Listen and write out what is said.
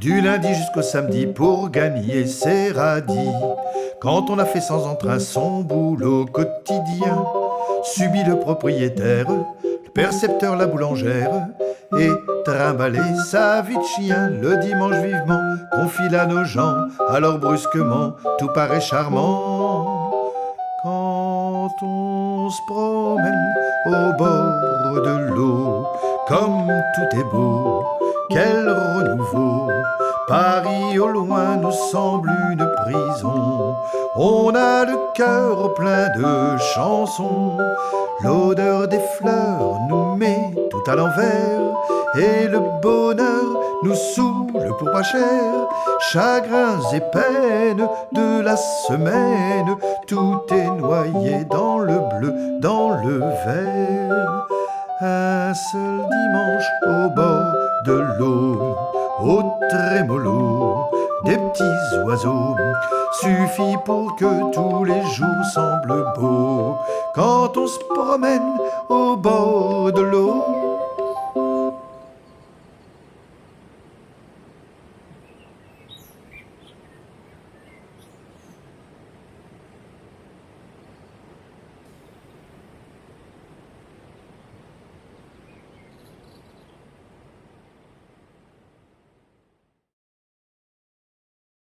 du lundi jusqu'au samedi pour gagner ses radis. Quand on a fait sans entrain son boulot quotidien, subit le propriétaire, le percepteur, la boulangère, et trimballer sa vie de chien le dimanche vivement, qu'on file à nos gens, alors brusquement tout paraît charmant. Quand on se promène au bord de l'eau, comme tout est beau, quel renouveau! Paris au loin nous semble une prison. On a le cœur plein de chansons. L'odeur des fleurs nous met tout à l'envers. Et le bonheur nous saoule pour pas cher. Chagrins et peines de la semaine, tout est noyé dans le bleu, dans le vert. Un seul dimanche au bord de l'eau, au trémolo des petits oiseaux, suffit pour que tous les jours semblent beaux. Quand on se promène au bord de l'eau,